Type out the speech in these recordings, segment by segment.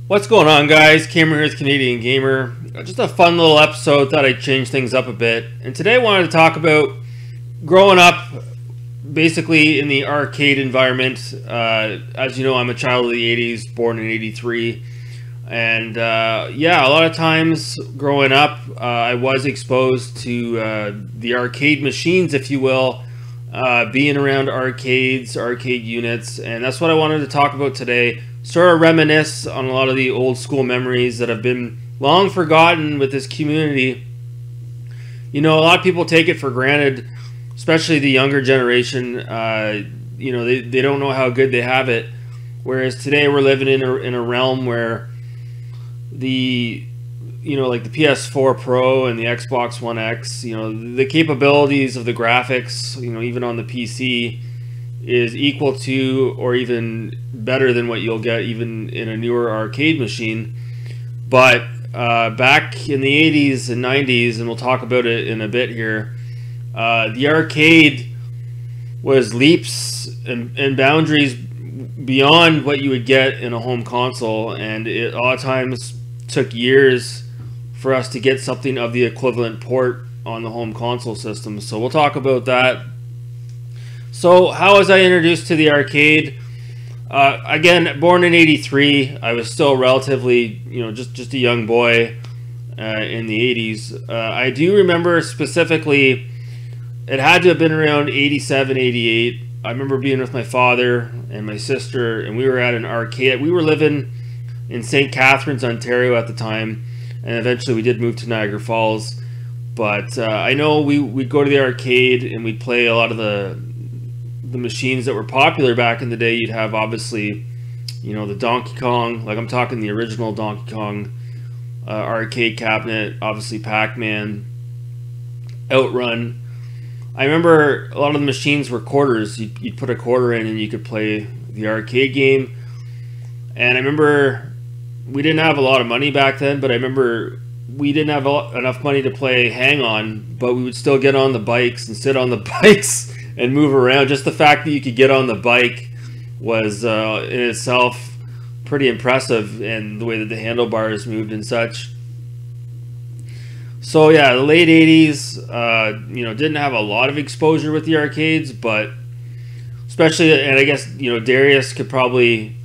What's going on, guys? Cameron here with Canadian Gamer. Just a fun little episode. Thought I'd change things up a bit. And today I wanted to talk about growing up basically in the arcade environment. As you know, I'm a child of the 80s, born in 83. And yeah, a lot of times growing up, I was exposed to the arcade machines, if you will, being around arcades, arcade units. And that's what I wanted to talk about today. Sort of reminisce on a lot of the old school memories that have been long forgotten with this community. You know, a lot of people take it for granted, especially the younger generation. You know, they don't know how good they have it. Whereas today we're living in a realm where like the PS4 Pro and the Xbox One X, you know, the capabilities of the graphics, you know, even on the PC, is equal to or even better than what you'll get even in a newer arcade machine. But back in the 80s and 90s, and we'll talk about it in a bit here, the arcade was leaps and boundaries beyond what you would get in a home console, and it a lot of times took years for us to get something of the equivalent port on the home console system. So we'll talk about that. So how was I introduced to the arcade? Again, born in 83, I was still relatively, you know, just a young boy in the 80s. I do remember specifically, it had to have been around 87, 88. I remember being with my father and my sister, and we were at an arcade. We were living in St. Catharines, Ontario at the time, and eventually we did move to Niagara Falls. But I know we'd go to the arcade and we'd play a lot of the machines that were popular back in the day. You'd have, obviously, you know, the Donkey Kong, like I'm talking the original Donkey Kong arcade cabinet, obviously Pac-Man, Outrun. I remember a lot of the machines were quarters. You'd put a quarter in and you could play the arcade game. And I remember we didn't have a lot of money back then, but I remember we didn't have enough money to play Hang On, but we would still get on the bikes and sit on the bikes and move around. Just the fact that you could get on the bike was in itself pretty impressive, and the way that the handlebars moved and such. So yeah, the late 80s, you know, didn't have a lot of exposure with the arcades, but especially, and I guess, you know, Darius could probably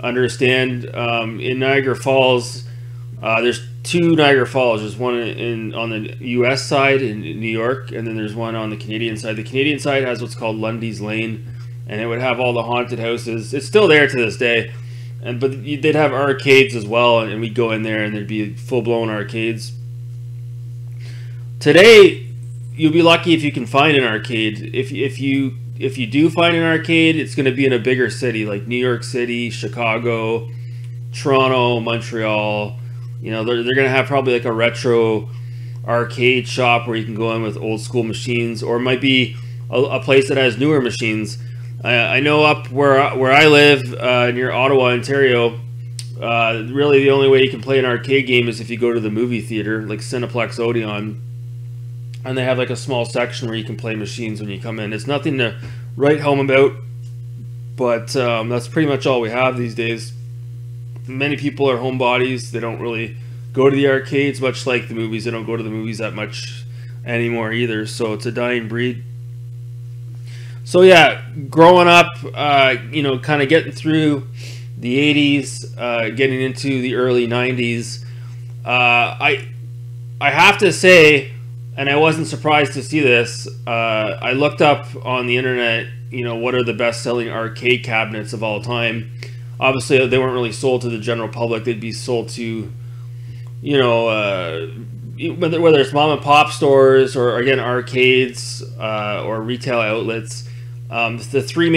understand, in Niagara Falls, there's two Niagara Falls. There's one on the U.S. side in New York, and then there's one on the Canadian side. The Canadian side has what's called Lundy's Lane, and it would have all the haunted houses. It's still there to this day, but they'd have arcades as well, and we'd go in there, and there'd be full-blown arcades. Today, you'll be lucky if you can find an arcade. If you do find an arcade, it's going to be in a bigger city like New York City, Chicago, Toronto, Montreal. You know, they're going to have probably like a retro arcade shop where you can go in with old school machines, or it might be a place that has newer machines. I know up where I live, near Ottawa, Ontario, really the only way you can play an arcade game is if you go to the movie theater, like Cineplex Odeon, and they have like a small section where you can play machines when you come in. It's nothing to write home about, but that's pretty much all we have these days. Many people are homebodies. They don't really go to the arcades, much like the movies. They don't go to the movies that much anymore either, so it's a dying breed. So yeah, growing up, you know, kind of getting through the 80s, getting into the early 90s, I have to say, and I wasn't surprised to see this, I looked up on the internet, you know, what are the best-selling arcade cabinets of all time. Obviously, they weren't really sold to the general public. They'd be sold to, you know, whether it's mom and pop stores or, again, arcades or retail outlets. The three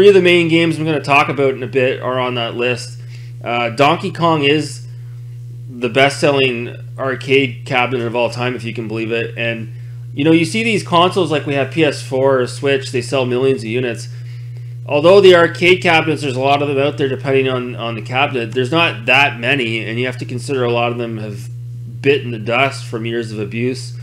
of the main games I'm going to talk about in a bit are on that list. Donkey Kong is the best-selling arcade cabinet of all time, if you can believe it. And, you know, you see these consoles like we have PS4 or Switch, they sell millions of units. Although the arcade cabinets, there's a lot of them out there depending on the cabinet, there's not that many, and you have to consider a lot of them have bitten the dust from years of abuse.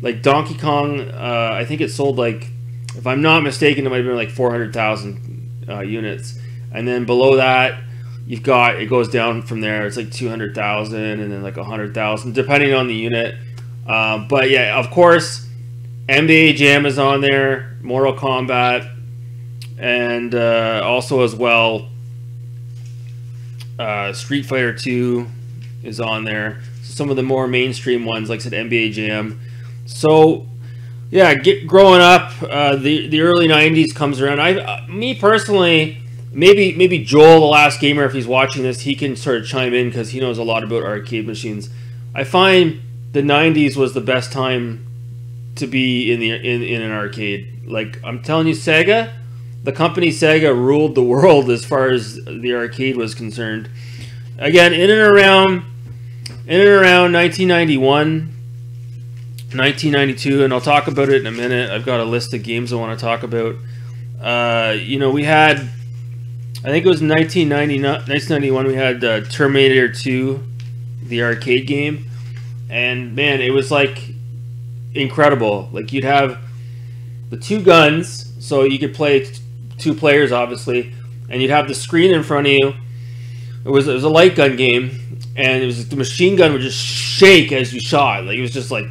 Like Donkey Kong, I think it sold like, if I'm not mistaken, it might have been like 400,000 units. And then below that, you've got, it goes down from there. It's like 200,000 and then like 100,000 depending on the unit. But yeah, of course, NBA Jam is on there, Mortal Kombat, and also as well, Street Fighter 2 is on there. Some of the more mainstream ones, like I said, NBA Jam. So yeah, growing up, the early '90s comes around. Me personally, maybe Joel, the last gamer, if he's watching this, he can sort of chime in because he knows a lot about arcade machines. I find the '90s was the best time to be in an arcade. Like, I'm telling you, Sega, the company Sega ruled the world as far as the arcade was concerned. Again, in and around 1991. 1992, and I'll talk about it in a minute. I've got a list of games I want to talk about. You know, we had, I think it was 1991, we had Terminator 2, the arcade game, and man, it was like incredible. Like, you'd have the two guns, so you could play two players, obviously, and you'd have the screen in front of you. It was a light gun game, and it was the machine gun would just shake as you shot. Like, it was just like,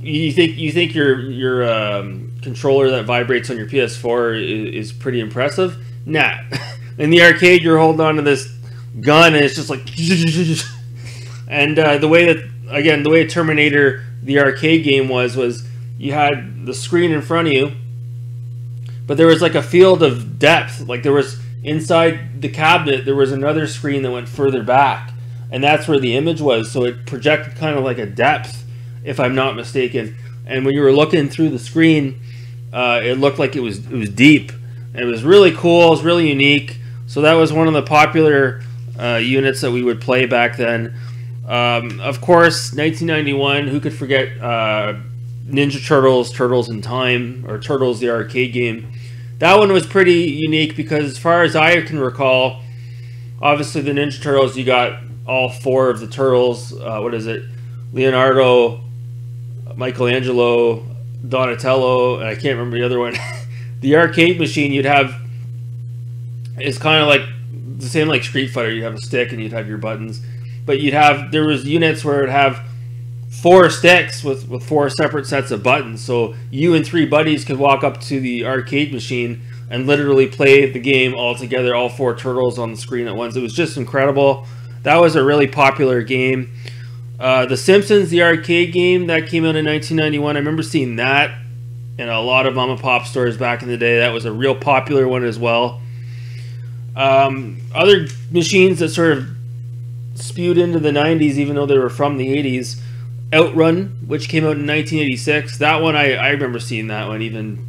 you think your controller that vibrates on your PS4 is pretty impressive? Nah. In the arcade, you're holding on to this gun, and it's just like, and the way Terminator, the arcade game was you had the screen in front of you, but there was like a field of depth. Like, there was inside the cabinet, there was another screen that went further back, and that's where the image was. So it projected kind of like a depth, if I'm not mistaken. And when you were looking through the screen, it looked like it was deep. And it was really cool. It was really unique. So that was one of the popular units that we would play back then. Of course, 1991. Who could forget Ninja Turtles, Turtles in Time, or Turtles the arcade game? That one was pretty unique because, as far as I can recall, obviously the Ninja Turtles, you got all four of the turtles. What is it? Leonardo, Michelangelo, Donatello, and I can't remember the other one. The arcade machine you'd have is kind of like the same like Street Fighter. You'd have a stick and you'd have your buttons, but there was units where it'd have 4 sticks with 4 separate sets of buttons. So you and 3 buddies could walk up to the arcade machine and literally play the game all together, all 4 turtles on the screen at once. It was just incredible. That was a really popular game. The Simpsons, the arcade game, that came out in 1991. I remember seeing that in a lot of mom and pop stores back in the day. That was a real popular one as well. Other machines that sort of spewed into the 90s, even though they were from the 80s. Outrun, which came out in 1986. That one, I remember seeing that one even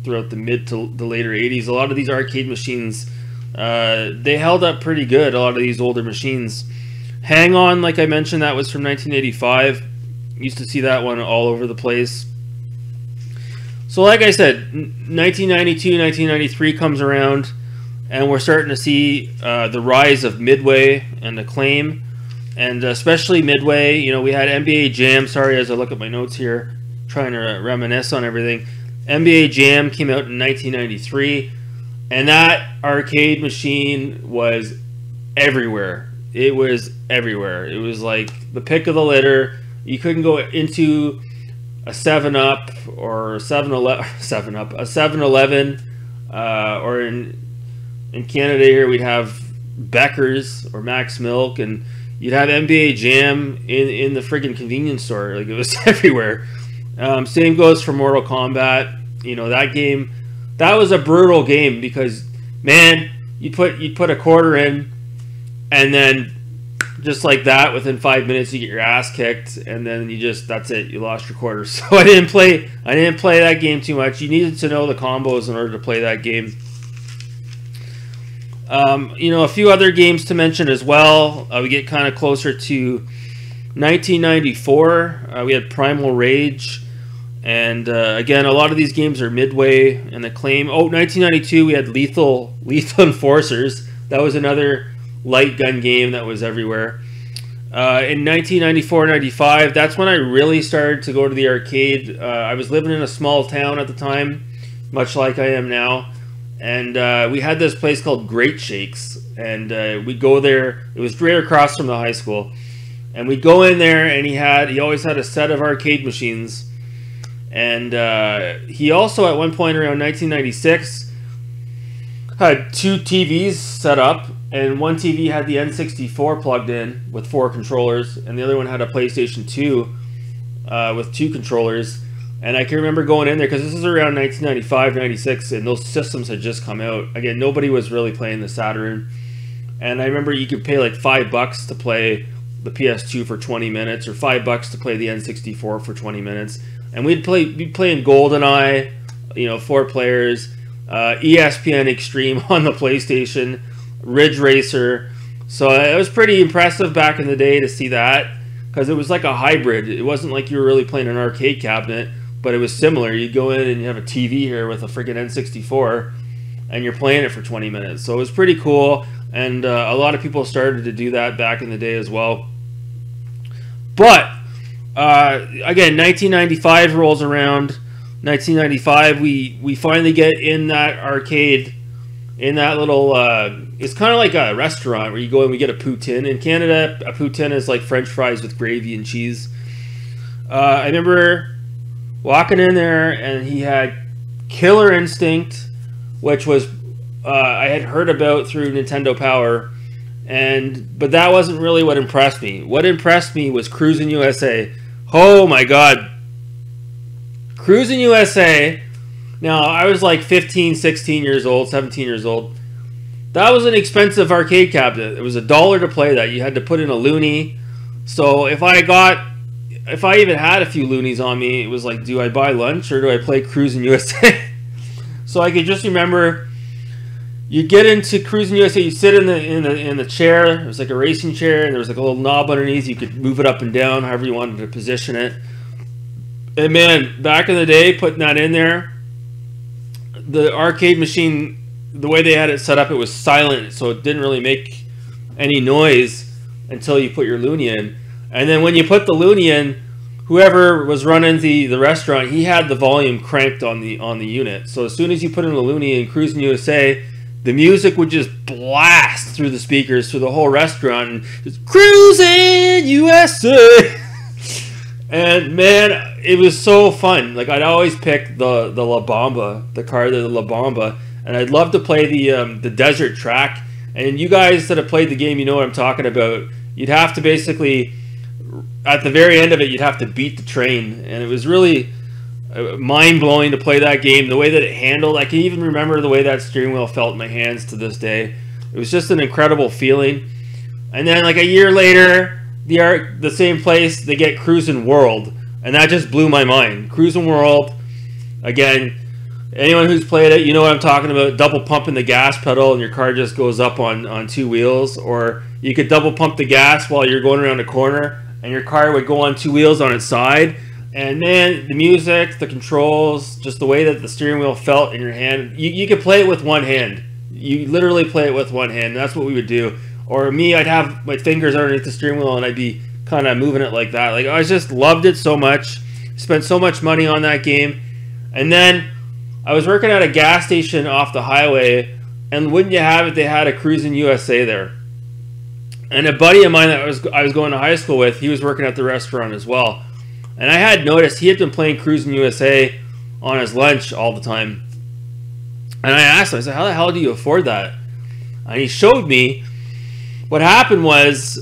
throughout the mid to the later 80s. A lot of these arcade machines, they held up pretty good, a lot of these older machines. Hang On, like I mentioned, that was from 1985. Used to see that one all over the place. So like I said, 1992, 1993 comes around, and we're starting to see the rise of Midway and Acclaim, and especially Midway. You know, we had NBA Jam. Sorry, as I look at my notes here, trying to reminisce on everything. NBA Jam came out in 1993, and that arcade machine was everywhere. It was everywhere. It was like the pick of the litter. You couldn't go into a 7-Up or a 7-Eleven, or in Canada here we'd have Becker's or Max Milk, and you'd have NBA Jam in the friggin' convenience store. Like, it was everywhere. Same goes for Mortal Kombat. You know, that game, that was a brutal game because, man, you'd put a quarter in, and then just like that, within 5 minutes, you get your ass kicked, and then that's it. You lost your quarter. So I didn't play that game too much. You needed to know the combos in order to play that game. You know, a few other games to mention as well. We get kind of closer to 1994. We had Primal Rage, and again, a lot of these games are Midway and Acclaim. 1992, we had Lethal Enforcers. That was another light gun game that was everywhere. In 1994-95, that's when I really started to go to the arcade. I was living in a small town at the time, much like I am now, and we had this place called Great Shakes, and we'd go there. It was right across from the high school, and we'd go in there, and he always had a set of arcade machines, and he also at one point around 1996 had 2 TVs set up, and one TV had the N64 plugged in with 4 controllers, and the other one had a PlayStation 2 with 2 controllers. And I can remember going in there, because this is around 1995, 96, and those systems had just come out. Again, nobody was really playing the Saturn. And I remember you could pay like $5 to play the PS2 for 20 minutes, or $5 to play the N64 for 20 minutes. And we'd play in GoldenEye, 4 players, ESPN Extreme on the PlayStation, Ridge Racer. So it was pretty impressive back in the day to see that, because it was like a hybrid. It wasn't like you were really playing an arcade cabinet, but it was similar. You go in and you have a TV here with a freaking N64, and you're playing it for 20 minutes. So it was pretty cool, and a lot of people started to do that back in the day as well. But again, 1995 rolls around. 1995, we finally get in that arcade, in that little, it's kind of like a restaurant where you go and we get a poutine. In Canada, a poutine is like French fries with gravy and cheese. I remember walking in there, and he had Killer Instinct, which was I had heard about through Nintendo Power, but that wasn't really what impressed me. What impressed me was cruis'n USA. Oh my god, cruis'n USA. Now, I was like 15, 16 years old, 17 years old. That was an expensive arcade cabinet. It was $1 to play that. You had to put in a loonie. So if I even had a few loonies on me, it was like, do I buy lunch or do I play cruis'n USA? So I could just remember, you get into cruis'n USA, you sit in the chair. It was like a racing chair, and there was like a little knob underneath. You could move it up and down, however you wanted to position it. And man, back in the day, putting that in there, the arcade machine, the way they had it set up, it was silent, so it didn't really make any noise until you put your loonie in. And then when you put the loonie in, whoever was running the restaurant, he had the volume cranked on the unit. So as soon as you put in the loonie in cruis'n USA, the music would just blast through the speakers through the whole restaurant, and just cruis'n USA. And man, it was so fun. Like, I'd always pick the La Bamba, the car, the La Bamba, and I'd love to play the desert track. And you guys that have played the game, you know what I'm talking about. You'd have to basically, at the very end of it, you'd have to beat the train, and it was really mind-blowing to play that game. The way that it handled, I can even remember the way that steering wheel felt in my hands to this day. It was just an incredible feeling. And then like a year later, the same place, they get cruis'n World, and that just blew my mind. Cruis'n World, again, anyone who's played it, you know what I'm talking about. Double pumping the gas pedal and your car just goes up on 2 wheels, or you could double pump the gas while you're going around a corner and your car would go on 2 wheels on its side. And man, the music, the controls, just the way that the steering wheel felt in your hand, you could play it with one hand. You literally play it with one hand. That's what we would do. Or me, I'd have my fingers underneath the steering wheel and I'd be kind of moving it like that. Like, I just loved it so much. Spent so much money on that game. And then I was working at a gas station off the highway, and wouldn't you have it, they had a cruis'n USA there. And a buddy of mine that I was going to high school with, he was working at the restaurant as well. And I had noticed he had been playing cruis'n USA on his lunch all the time. And I asked him, I said, how the hell do you afford that? And he showed me. What happened was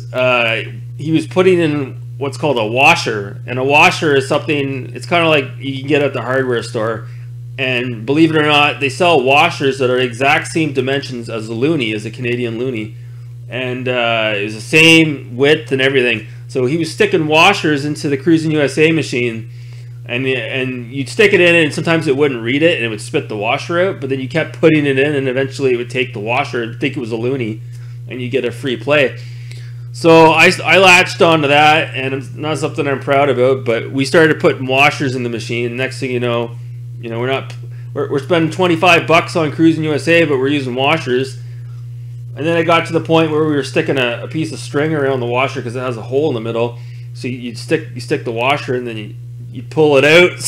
he was putting in what's called a washer. And a washer is something, it's kind of like you can get at the hardware store. And believe it or not, they sell washers that are exact same dimensions as the loonie, as a Canadian loonie. And it was the same width and everything. So he was sticking washers into the cruis'n USA machine. And you'd stick it in, and sometimes it wouldn't read it, and it would spit the washer out. But then you kept putting it in, and eventually it would take the washer and think it was a loonie, and you get a free play. So I latched onto that, and it's not something I'm proud about. But we started putting washers in the machine. Next thing you know, we're spending $25 on cruis'n USA, but we're using washers. And then it got to the point where we were sticking a piece of string around the washer because it has a hole in the middle. So you stick the washer, and then you pull it out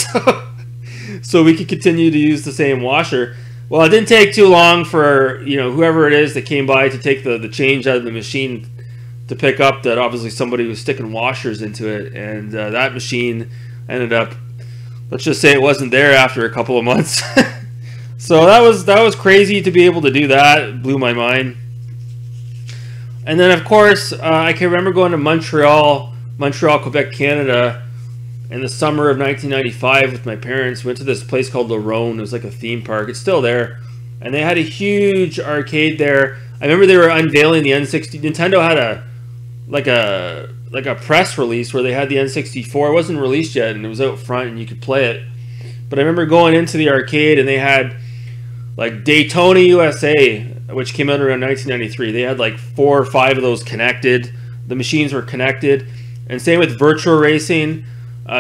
so we could continue to use the same washer. Well, it didn't take too long for, you know, whoever it is that came by to take the change out of the machine to pick up that obviously somebody was sticking washers into it, and that machine ended up, let's just say it wasn't there after a couple of months. So that was crazy to be able to do that. It blew my mind. And then of course I can remember going to Montreal, Quebec, Canada in the summer of 1995 with my parents. Went to this place called Le Rhone. It was like a theme park. It's still there, and they had a huge arcade there. I remember they were unveiling the N60. Nintendo had a press release where they had the N64. It wasn't released yet, and it was out front, and you could play it. But I remember going into the arcade, and they had like Daytona USA, which came out around 1993. They had like 4 or 5 of those connected. The machines were connected, and same with virtual racing.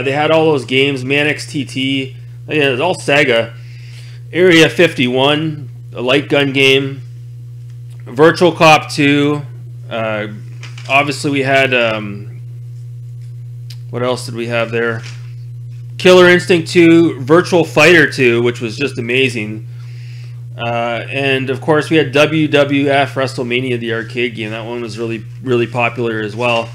They had all those games, Manix TT. Yeah, it was all Sega. Area 51, a light gun game. Virtual Cop 2. Obviously, we had what else did we have there? Killer Instinct 2, Virtual Fighter 2, which was just amazing. And of course, we had WWF WrestleMania, the arcade game. That one was really, really popular as well.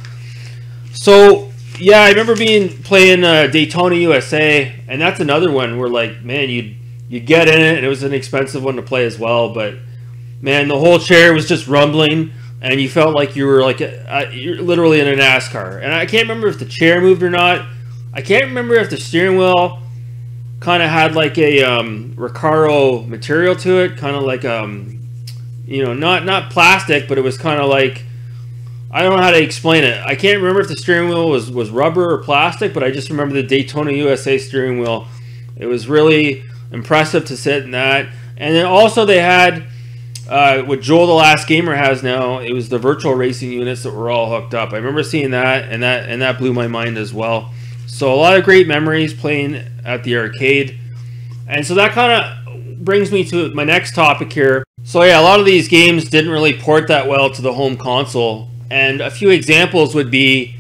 So yeah, I remember playing Daytona USA, and that's another one where, like, man, you get in it, and it was an expensive one to play as well. But man, the whole chair was just rumbling, and you felt like you were like you're literally in a NASCAR. And I can't remember if the chair moved or not. I can't remember if the steering wheel kind of had like a Recaro material to it, kind of like you know, not plastic, but it was kind of like, I don't know how to explain it. I can't remember if the steering wheel was rubber or plastic, but I just remember the Daytona USA steering wheel. It was really impressive to sit in that. And then also they had what Joel the Last Gamer has now. It was the virtual racing units that were all hooked up. I remember seeing that, and that blew my mind as well. So a lot of great memories playing at the arcade. And so that kind of brings me to my next topic here. So yeah, a lot of these games didn't really port that well to the home console. And a few examples would be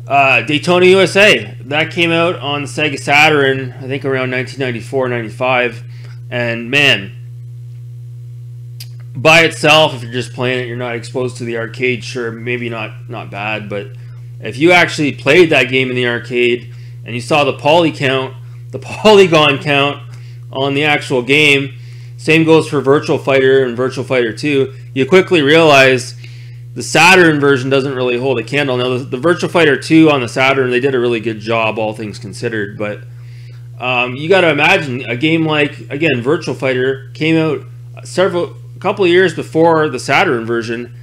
Daytona USA. That came out on Sega Saturn, I think around 1994, 95. And man, by itself, if you're just playing it, you're not exposed to the arcade, sure, maybe not bad. But if you actually played that game in the arcade and you saw the polygon count on the actual game, same goes for Virtual Fighter and Virtual Fighter 2, you quickly realize the Saturn version doesn't really hold a candle. Now, the Virtual Fighter 2 on the Saturn, they did a really good job, all things considered. But you got to imagine a game like, again, Virtual Fighter came out a couple of years before the Saturn version,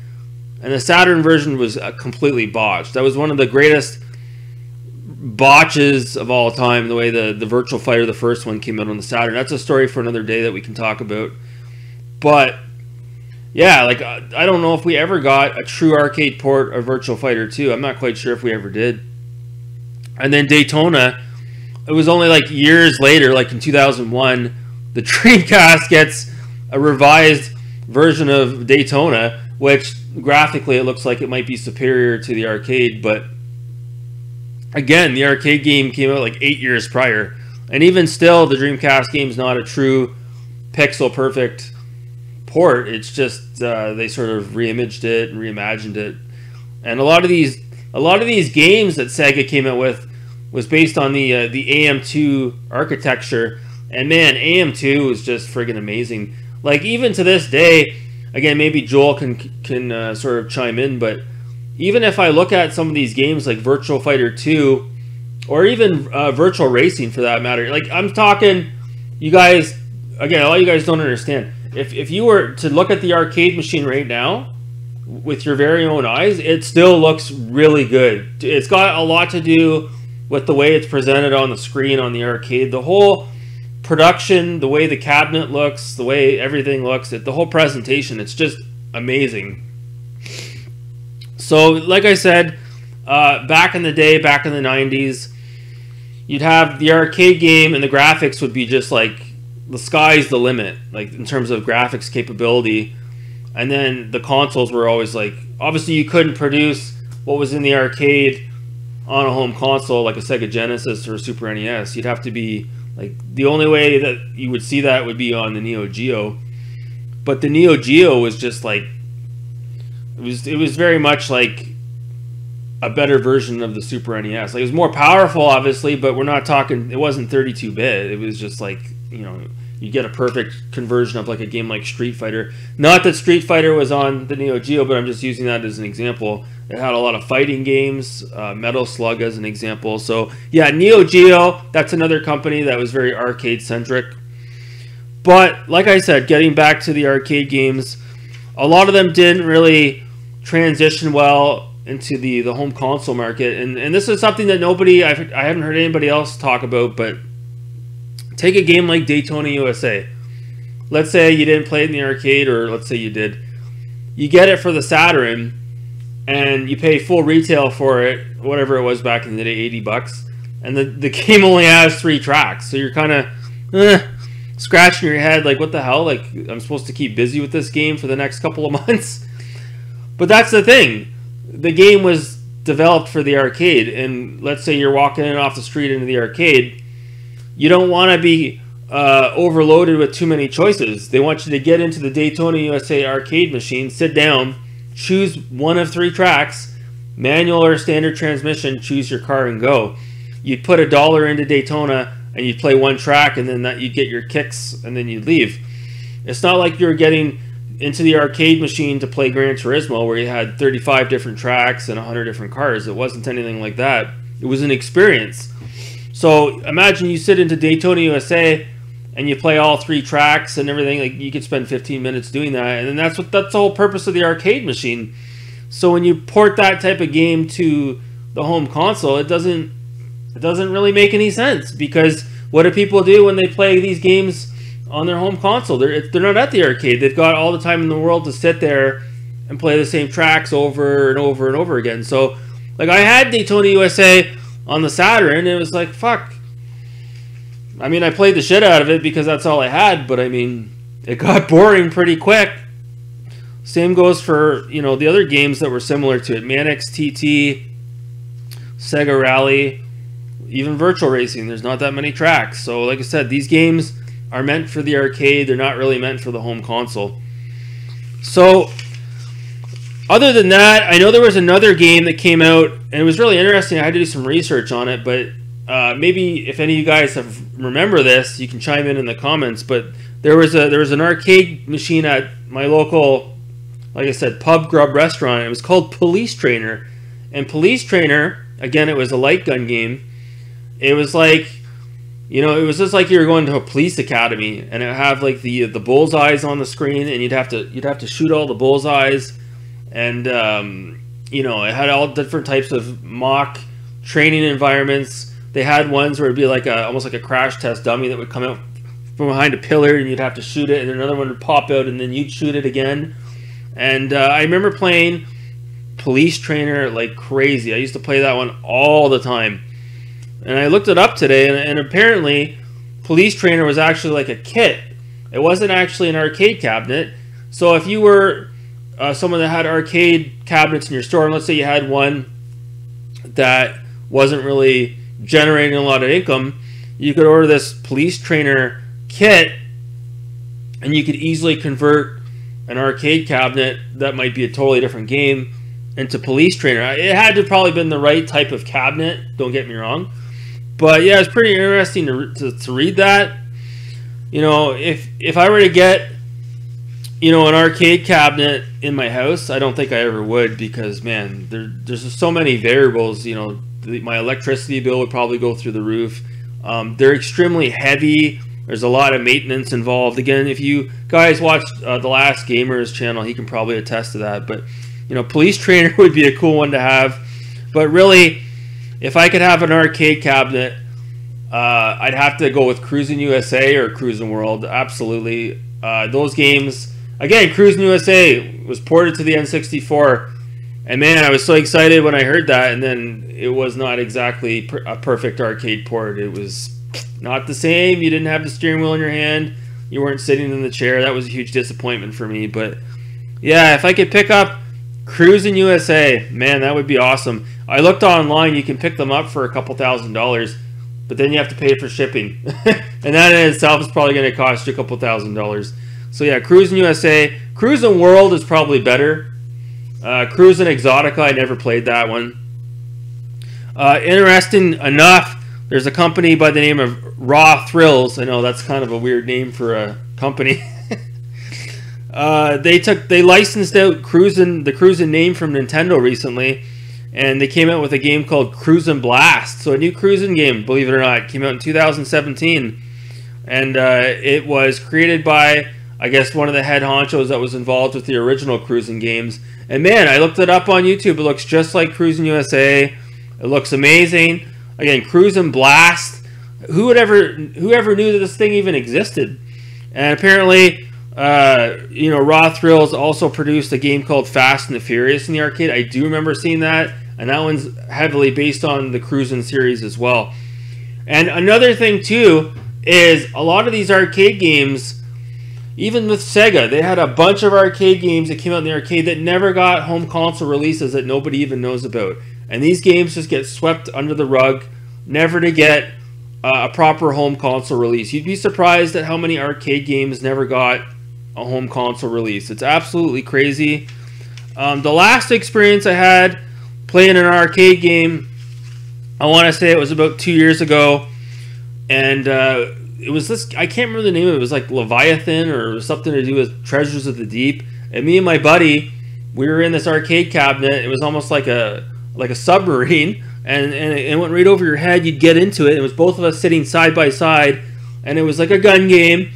and the Saturn version was completely botched. That was one of the greatest botches of all time, the way the Virtual Fighter, the first one, came out on the Saturn. That's a story for another day that we can talk about. But yeah, like, I don't know if we ever got a true arcade port of Virtual Fighter 2. I'm not quite sure if we ever did. And then Daytona, it was only like years later, like in 2001, the Dreamcast gets a revised version of Daytona, which graphically it looks like it might be superior to the arcade. But again, the arcade game came out like 8 years prior. And even still, the Dreamcast game's not a true pixel perfect port. It's just they sort of reimaged it and reimagined it. And a lot of these games that Sega came out with was based on the AM2 architecture. And man, AM2 was just friggin' amazing. Like, even to this day, again, maybe Joel can sort of chime in, but even if I look at some of these games like Virtual Fighter 2, or even Virtual Racing for that matter, like, I'm talking, you guys, again, a lot of you guys don't understand. If you were to look at the arcade machine right now with your very own eyes, it still looks really good. It's got a lot to do with the way it's presented on the screen on the arcade. The whole production, the way the cabinet looks, the way everything looks, the whole presentation, it's just amazing. So like I said, back in the day, back in the 90s, you'd have the arcade game and the graphics would be just like, the sky's the limit, like in terms of graphics capability. And then the consoles were always like, obviously you couldn't produce what was in the arcade on a home console like a Sega Genesis or a Super NES. You'd have to be Like the only way that you would see that would be on the Neo Geo. But the Neo Geo was just like it was very much like a better version of the Super NES. Like it was more powerful, obviously, but we're not talking. It wasn't 32-bit. It was just like, you know, you get a perfect conversion of like a game like Street Fighter. Not that Street Fighter was on the Neo Geo, but I'm just using that as an example. It had a lot of fighting games, Metal Slug as an example. So yeah, Neo Geo, that's another company that was very arcade centric. But like I said, getting back to the arcade games, a lot of them didn't really transition well into the home console market. And this is something that I haven't heard anybody else talk about, but take a game like Daytona USA. Let's say you didn't play it in the arcade, or let's say you did. You get it for the Saturn, and you pay full retail for it, whatever it was back in the day, $80. And the game only has 3 tracks. So you're kind of scratching your head like, what the hell? Like, I'm supposed to keep busy with this game for the next couple of months? But that's the thing. The game was developed for the arcade, and let's say you're walking in off the street into the arcade, you don't want to be overloaded with too many choices. They want you to get into the Daytona USA arcade machine, sit down, choose one of 3 tracks, manual or standard transmission, choose your car and go. You'd put $1 into Daytona and you'd play 1 track, and then you'd get your kicks, and then you'd leave. It's not like you're getting into the arcade machine to play Gran Turismo where you had 35 different tracks and 100 different cars. It wasn't anything like that. It was an experience. So imagine you sit into Daytona USA and you play all 3 tracks and everything. Like, you could spend 15 minutes doing that, and then that's the whole purpose of the arcade machine. So when you port that type of game to the home console, it doesn't really make any sense, because what do people do when they play these games on their home console? They're not at the arcade. They've got all the time in the world to sit there and play the same tracks over and over and over again. So, like, I had Daytona USA on the Saturn, and it was like, fuck. I mean, I played the shit out of it because that's all I had, but I mean, it got boring pretty quick. Same goes for, you know, the other games that were similar to it. Manix TT, Sega Rally, even Virtual Racing. There's not that many tracks. So, like I said, these games are meant for the arcade. They're not really meant for the home console. So, other than that, I know there was another game that came out, and it was really interesting. I had to do some research on it, but maybe if any of you guys remember this, you can chime in the comments. But there was an arcade machine at my local, like I said, pub grub restaurant. It was called Police Trainer, and Police Trainer, again, it was a light gun game. It was like, you know, it was just like you were going to a police academy, and it would have like the bullseyes on the screen, and you'd have to shoot all the bullseyes. And, you know, it had all different types of mock training environments. They had ones where it'd be like almost like a crash test dummy that would come out from behind a pillar, and you'd have to shoot it, and another one would pop out, and then you'd shoot it again. And I remember playing Police Trainer like crazy. I used to play that one all the time. And I looked it up today, and apparently Police Trainer was actually like a kit. It wasn't actually an arcade cabinet. So if you were someone that had arcade cabinets in your store, and let's say you had one that wasn't really generating a lot of income, you could order this Police Trainer kit, and you could easily convert an arcade cabinet that might be a totally different game into Police Trainer. It had to probably been the right type of cabinet, don't get me wrong. But yeah, it's pretty interesting to read that. You know, if I were to get, you know, an arcade cabinet in my house, I don't think I ever would, because, man, there's just so many variables. You know, my electricity bill would probably go through the roof. They're extremely heavy. There's a lot of maintenance involved. Again, if you guys watched The Last Gamer's channel, he can probably attest to that. But, you know, Police Trainer would be a cool one to have. But really, if I could have an arcade cabinet, I'd have to go with cruis'n USA or cruis'n World. Absolutely. Those games, again, cruis'n USA was ported to the N64. And man, I was so excited when I heard that. And then it was not exactly a perfect arcade port. It was not the same. You didn't have the steering wheel in your hand. You weren't sitting in the chair. That was a huge disappointment for me. But yeah, if I could pick up cruis'n USA, man, that would be awesome. I looked online. You can pick them up for a couple $1,000s. but then you have to pay for shipping. And that in itself is probably going to cost you a couple $1,000s. So yeah, cruis'n USA. Cruis'n World is probably better. Cruis'n Exotica, I never played that one. Interesting enough, there's a company by the name of Raw Thrills. I know that's kind of a weird name for a company. They licensed out the cruis'n name from Nintendo recently, and they came out with a game called cruis'n Blast. So a new cruis'n game, believe it or not, came out in 2017, and it was created by, I guess, one of the head honchos that was involved with the original cruis'n games. And man, I looked it up on YouTube. It looks just like cruis'n USA. It looks amazing. Again, cruis'n Blast. Whoever knew that this thing even existed? And apparently, you know, Raw Thrills also produced a game called Fast and the Furious in the arcade. I do remember seeing that, and that one's heavily based on the cruis'n series as well. And another thing too is a lot of these arcade games, even with Sega, they had a bunch of arcade games that came out in the arcade that never got home console releases that nobody even knows about. And these games just get swept under the rug, never to get a proper home console release. You'd be surprised at how many arcade games never got a home console release. It's absolutely crazy. The last experience I had playing an arcade game, I want to say it was about 2 years ago, and it was this, I can't remember the name of it. It was like Leviathan or something to do with Treasures of the Deep. And me and my buddy, we were in this arcade cabinet. It was almost like a submarine, and it went right over your head. You'd get into it. It was both of us sitting side by side, and it was like a gun game.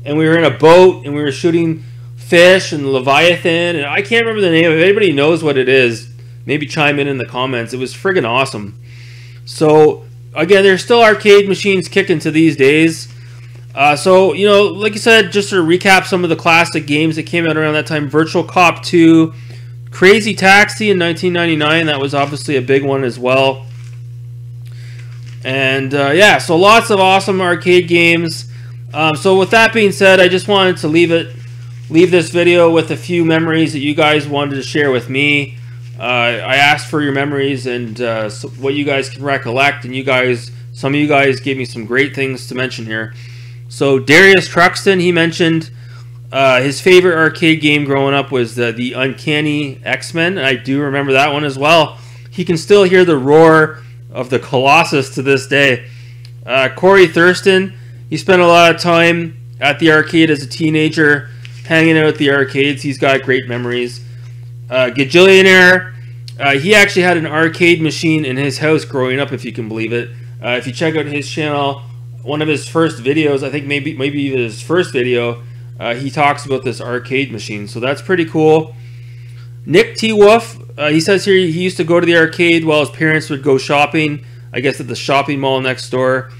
And we were in a boat, and we were shooting fish and Leviathan. And I can't remember the name. If anybody knows what it is, maybe chime in the comments. It was friggin' awesome. So again, there's still arcade machines kicking to these days. So, you know, like I said, just to recap some of the classic games that came out around that time. Virtual Cop 2, Crazy Taxi in 1999. That was obviously a big one as well. And yeah, so lots of awesome arcade games. So with that being said, I just wanted to leave this video with a few memories that you guys wanted to share with me. I asked for your memories and what you guys can recollect, and some of you guys gave me some great things to mention here. So Darius Truxton, he mentioned his favorite arcade game growing up was the Uncanny X-Men, and I do remember that one as well. He can still hear the roar of the Colossus to this day. Corey Thurston, he spent a lot of time at the arcade as a teenager, hanging out at the arcades. He's got great memories. Gajillionaire, he actually had an arcade machine in his house growing up, if you can believe it. If you check out his channel, one of his first videos, I think maybe even his first video, he talks about this arcade machine. So that's pretty cool. Nick T. Wolf, he says here he used to go to the arcade while his parents would go shopping, I guess at the shopping mall next door.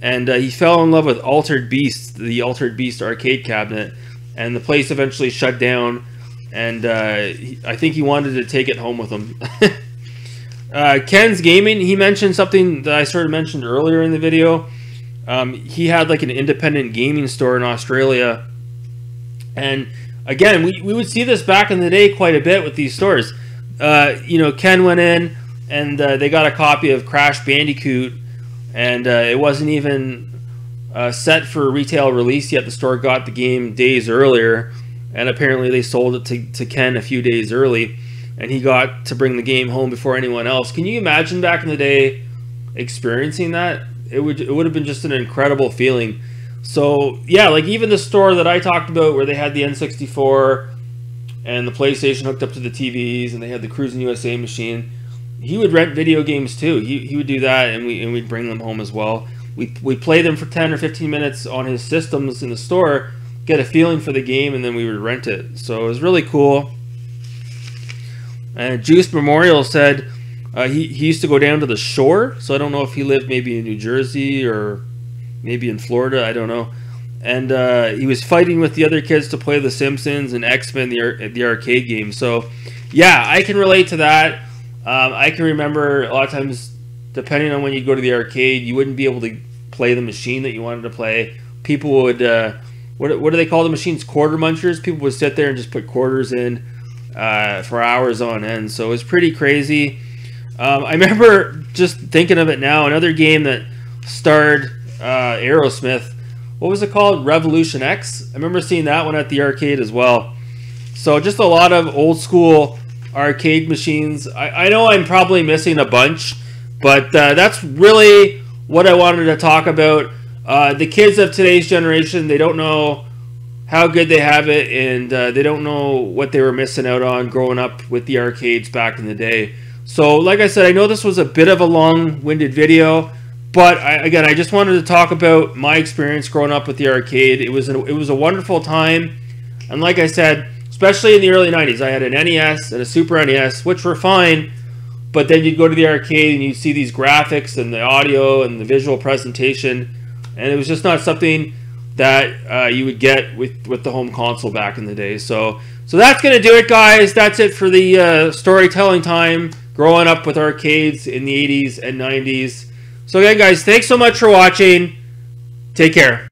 And he fell in love with Altered Beast, the Altered Beast arcade cabinet. And the place eventually shut down. And I think he wanted to take it home with him. Ken's Gaming, he mentioned something that I sort of mentioned earlier in the video. He had like an independent gaming store in Australia. And again, we would see this back in the day quite a bit with these stores. You know, Ken went in and they got a copy of Crash Bandicoot, and it wasn't even set for retail release yet. The store got the game days earlier, and apparently they sold it to Ken a few days early, and he got to bring the game home before anyone else. Can you imagine back in the day experiencing that? It would have been just an incredible feeling. So yeah, like even the store that I talked about where they had the N64 and the PlayStation hooked up to the TVs, and they had the cruis'n USA machine, he would rent video games too. He would do that, and we'd bring them home as well. We'd play them for 10 or 15 minutes on his systems in the store, get a feeling for the game, and then we would rent it. So it was really cool. And Juice Memorial said he used to go down to the shore, so I don't know if he lived maybe in New Jersey or maybe in Florida, I don't know. And he was fighting with the other kids to play The Simpsons and X-Men, the arcade game. So yeah, I can relate to that. I can remember a lot of times, depending on when you go to the arcade, you wouldn't be able to play the machine that you wanted to play. People would, what do they call the machines? Quarter munchers. People would sit there and just put quarters in for hours on end. So it was pretty crazy. I remember just thinking of it now, another game that starred Aerosmith. What was it called? Revolution X? I remember seeing that one at the arcade as well. So just a lot of old school arcade machines. I know I'm probably missing a bunch, but that's really what I wanted to talk about. The kids of today's generation, they don't know how good they have it, and they don't know what they were missing out on growing up with the arcades back in the day. So like I said, I know this was a bit of a long-winded video, but again, I just wanted to talk about my experience growing up with the arcade. It was a wonderful time, and like I said, especially in the early 90s, I had an NES and a Super NES, which were fine, but then you'd go to the arcade and you'd see these graphics and the audio and the visual presentation, and it was just not something that you would get with the home console back in the day. So that's going to do it, guys. That's it for the storytelling time growing up with arcades in the 80s and 90s. So again, guys, thanks so much for watching. Take care.